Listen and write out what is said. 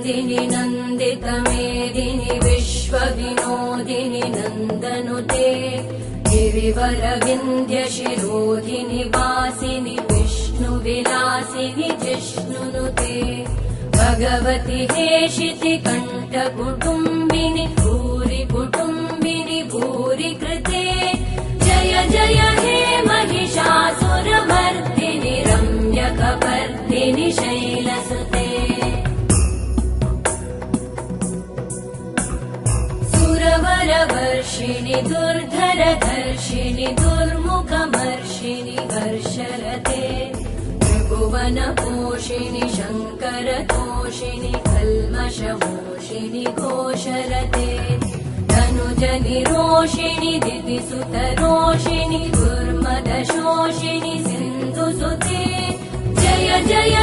मेदिनि नन्दितमेदिनि विश्वविनोदिनि नन्दनुते गिरिवरविन्द्यशिरोधिनि वासिनि विष्णुविलासिनि जिष्णुनुते भगवति हेशिति कण्ठकुटुम्बिनि भूरि कुटुम्बिनि भूरि कृते जय जय हे महिषासुरमर्दिनि रम्यकपर्दिनि शैलसुते सुरवरवर्षिणि दुर्धरधर्षिणि दुर्मुखमर्षिणि हर्षरते त्रिभुवनपोषिणि शङ्करतोषिणि कल्मषमोषिणि घोषरते धनुजनिरोषिणि दितिसुतरोषिणि दुर्मदशोषिणि सिन्धुसुते जय जय